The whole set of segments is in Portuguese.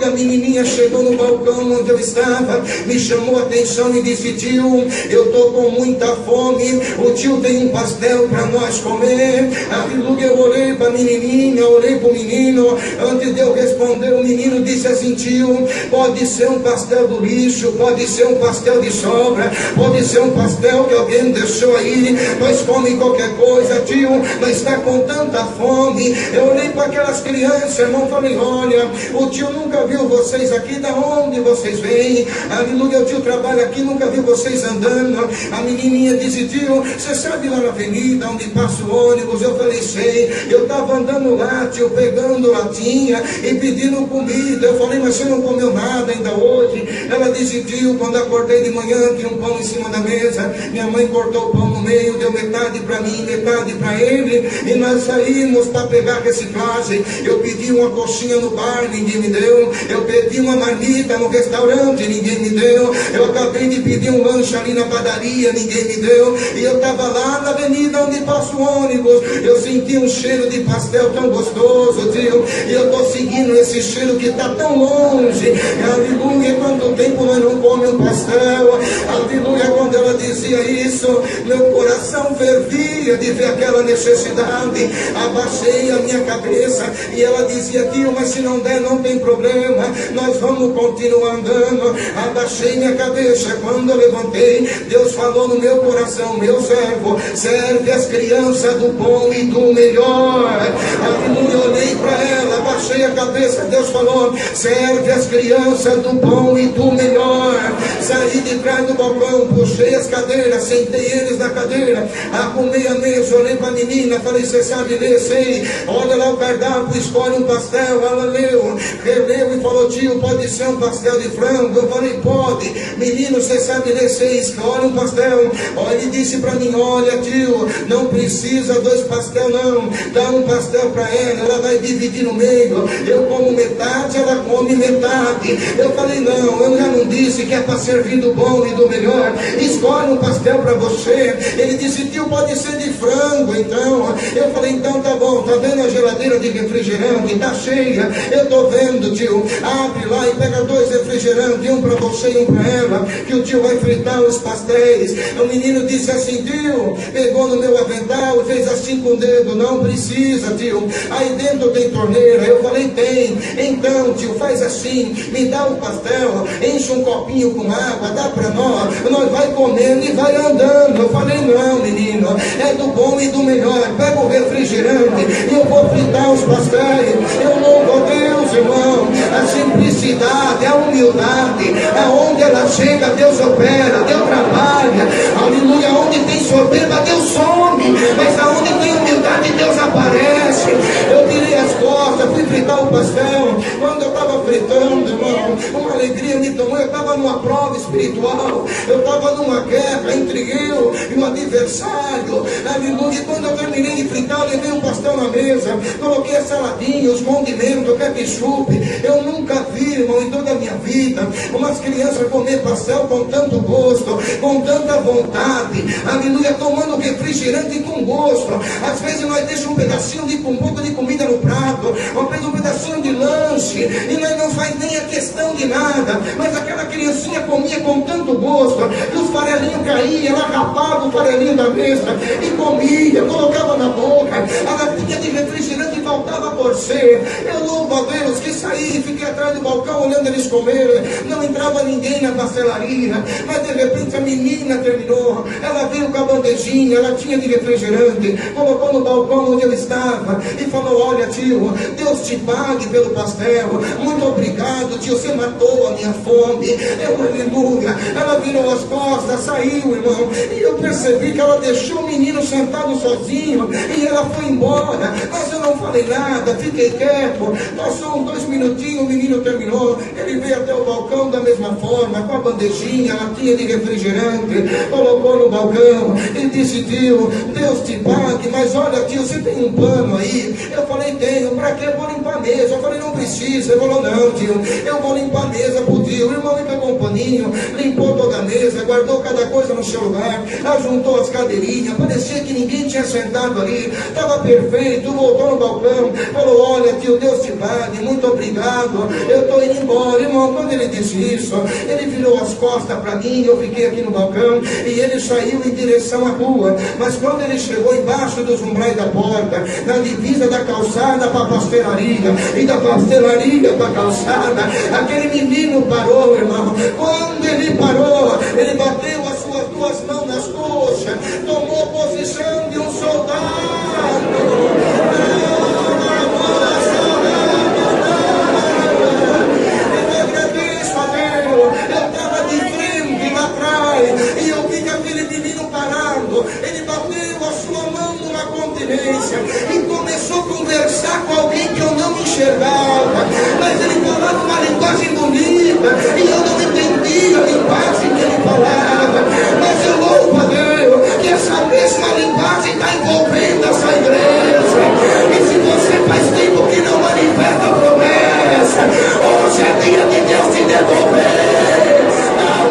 A menininha chegou no balcão onde eu estava, me chamou a atenção e disse: tio, eu estou com muita fome, o tio tem um pastel para nós comer. Aleluia. Eu olhei para a menininha, olhei para o menino, antes de eu responder, o menino disse assim: tio, pode ser um pastel do lixo, pode ser um pastel de sobra, pode ser um pastel que alguém deixou aí, nós comemos qualquer coisa, tio, mas está com tanta fome. Eu olhei para aquelas crianças, irmão, falei: olha, o tio nunca viu vocês aqui, da onde vocês vêm? Aleluia, o tio trabalha aqui, nunca viu vocês andando. A menininha disse: tio, você sabe lá na avenida onde passa o ônibus? Eu falei: sei. Eu estava andando lá, tio, pegando latinha e pedindo comida. Eu falei: mas você não comeu nada ainda hoje? Ela disse: tio, quando acordei de manhã tinha um pão em cima da mesa, minha mãe cortou o pão no meio, deu metade para mim, metade para ele, e nós saímos para pegar reciclagem. Eu pedi uma coxinha no bar, ninguém me deu. Eu pedi uma marmita no restaurante, ninguém me deu. Eu acabei de pedir um lanche ali na padaria, ninguém me deu. E eu estava lá na avenida onde passa o ônibus, eu senti um cheiro de pastel tão gostoso, tio, e eu estou seguindo esse cheiro que está tão longe. Aleluia, quanto tempo nós não comemos um pastel. Aleluia, quando ela dizia isso, meu coração fervia de ver aquela necessidade. Abaixei a minha cabeça e ela dizia: tio, mas se não der não tem problema, nós vamos continuar andando. Abaixei minha cabeça, quando eu levantei, Deus falou no meu coração: meu servo, serve as crianças do bom e do melhor. Aleluia, eu olhei para ela, abaixei a cabeça, Deus falou: serve as crianças do bom e do melhor. Saí de trás do balcão, puxei as cadeiras, sentei eles na cadeira, arrumei a mesa, olhei para a menina, falei: você sabe ler? Sei. Olha lá o cardápio, escolhe um pastel. Ela leu, releu e falou: tio, pode ser um pastel de frango? Eu falei: pode. Menino, você sabe ler? Sei. Escolhe um pastel. Olha, ele disse para mim: olha, tio, não precisa 2 pastel não, dá um pastel para ela vai dividir no meio, eu como metade, ela come metade. Eu falei: não, eu já não disse que é para servir do bom e do melhor? Escolhe um pastel para você. Ele disse: tio, pode ser de frango então. Eu falei: então tá bom. Tá vendo a geladeira de refrigerante? Tá cheia. Eu tô vendo, tio. Abre lá e pega 2 refrigerantes, um para você e um para ela, que o tio vai fritar os pastéis. O menino disse assim: tio, pegou no meu avental e fez assim com o dedo: não precisa, tio, aí dentro tem torneira. Eu falei: tem. Então, tio, faz assim, me dá o pastel, enche um copinho com água, dá para nós vai comendo e vai andando. Eu falei: não, menino, é do bom e do melhor, pega o refrigerante e eu vou fritar os pastéis. Eu louvo a Deus, irmão, a simplicidade, a humildade, aonde ela chega, Deus opera, Deus trabalha. Aleluia, onde tem soberba, Deus some, mas aonde tem humildade, Deus aparece. Eu virei as costas, fui fritar o pastel. Quando eu estava fritando, irmão, uma alegria me tomou. Eu estava numa prova espiritual, eu estava numa guerra entre eu e um adversário. Aleluia, e quando eu terminei de fritar, eu levei um pastel na mesa, coloquei a saladinha, os condimentos, o ketchup. Eu nunca vi, irmão, em toda a minha vida, umas crianças comer pastel com tanto gosto, com tanta vontade. Aleluia, tomando refrigerante com gosto. Às vezes nós deixamos um pedacinho de um pouco de comida no prato, ou um pedacinho de lanche, e nós não faz nem a questão de nada, mas aquela criancinha comia com tanto gosto, que os farelinhos caíam, ela rapava o farelinho da mesa e comia, colocava na boca, a latinha de refrigerante faltava por ser. Eu louvo a Deus que saí e fiquei atrás do balcão olhando eles comerem. Não entrava ninguém na pastelaria, mas de repente a menina terminou, ela veio com a bandejinha, ela tinha de refrigerante, colocou no balcão onde eu estava e falou: olha, tio, Deus te pague pelo pastel, muito obrigado, tio, você matou a minha fome. Eu, aleluia. Ela virou as costas, saiu, irmão, e eu percebi que ela deixou o menino sentado sozinho e ela foi embora. Mas eu não falei nada, fiquei quieto. Passou uns 2 minutinhos, o menino terminou, ele veio até o balcão da mesma forma, com a bandejinha, a latinha de refrigerante, colocou no balcão e disse: tio, Deus te pague, mas olha, tio, você tem um pano aí? Eu falei: tenho. Para que? Eu vou limpar a mesa. Eu falei: não precisa. Ele falou: não, tio, eu vou limpar a mesa pro tio. O irmão me pegou um paninho, vinho, limpou toda a mesa, guardou cada coisa no seu lugar, ajuntou as cadeirinhas, parecia que ninguém tinha sentado ali, estava perfeito, voltou no balcão, falou: olha tio, Deus te pague, muito obrigado, eu estou indo embora. Irmão, quando ele disse isso, ele virou as costas para mim, eu fiquei aqui no balcão, e ele saiu em direção à rua. Mas quando ele chegou embaixo dos umbrais da porta, na divisa da calçada para a pastelaria, e da pastelaria para a calçada, aquele menino parou, irmão. Quando ele parou, ele bateu as suas duas mãos nas coxas, tomou posição de um soldado. E eu vi que aquele menino parado, ele bateu a sua mão numa continência e começou a conversar com alguém que eu não enxergava, mas ele falava uma linguagem bonita e eu não entendia a linguagem que ele falava. Mas eu louvo a Deus que essa mesma linguagem está envolvendo essa igreja. E se você faz tempo que não manifesta a promessa, hoje é dia de Deus te devolver.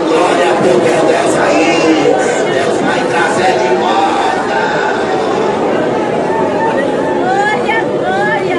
Glória pro teu Deus aí, Deus vai trazer de volta. Glória.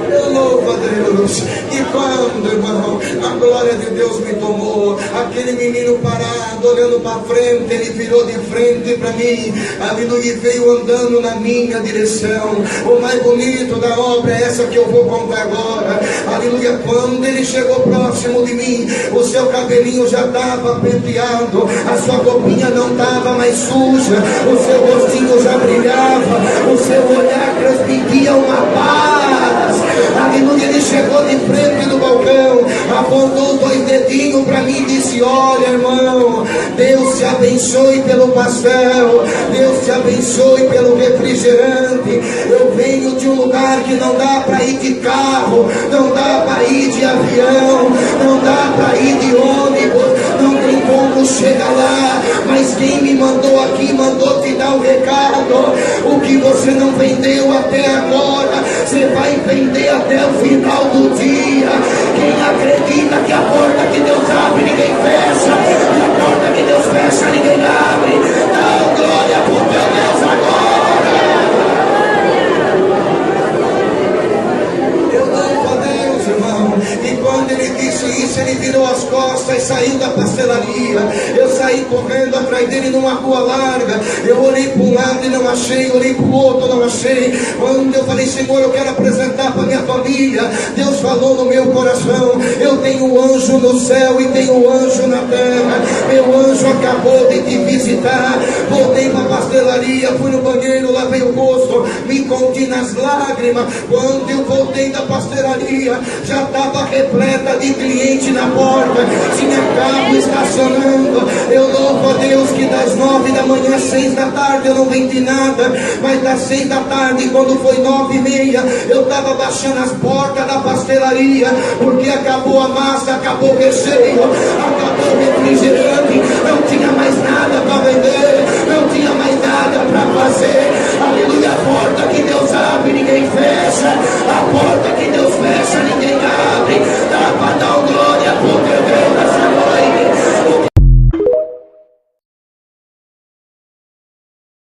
Eu louvo a Deus. E quando, irmão, a glória de Deus me tomou, aquele menino parado, olhando para frente, ele virou de frente para mim, aleluia, e veio andando na minha direção. O mais bonito da obra é essa que eu vou contar agora, aleluia. Quando ele chegou próximo de mim, o seu cabelinho já estava penteado, a sua roupinha não estava mais suja, o seu rostinho já brilhava, o seu olhar transmitia uma paz, aleluia. Ele chegou de frente do balcão, apontou dois dedinhos para mim e disse: olha, irmão, Deus te abençoe pelo pastel, Deus te abençoe pelo refrigerante. Eu venho de um lugar que não dá para ir de carro, não dá para ir de avião, não dá para ir de ônibus, não tem como chegar lá, mas quem me mandou aqui mandou te dar o recado. O que você não vendeu até agora, você vai vender até o final do dia. Quem acredita que a porta que Deus abre ninguém fecha, e a porta que Deus fecha ninguém abre, dá glória pro teu Deus agora. Eu louvo a Deus, irmão. E quando ele disse isso, ele virou as costas e saiu da pastelaria. Eu saí correndo atrás dele numa rua larga. Eu olhei para um lado e não achei, olhei para o outro, não achei. Quando eu falei: Senhor, eu quero apresentar para minha família, Deus falou no meu coração: eu tenho um anjo no céu e tenho um anjo na terra. Meu anjo acabou de te visitar. Voltei para a pastelaria, fui no banheiro, lavei o rosto, me conti nas lágrimas. Quando eu voltei da pastelaria, já estava repleta de cliente na porta, tinha carro estacionando. Eu louvo a Deus que das 9 da manhã às 6 da tarde eu não vendi nada, mas das 6 da tarde, quando foi 9h30, eu estava baixando as portas da pastelaria, porque acabou a massa, acabou o recheio, acabou o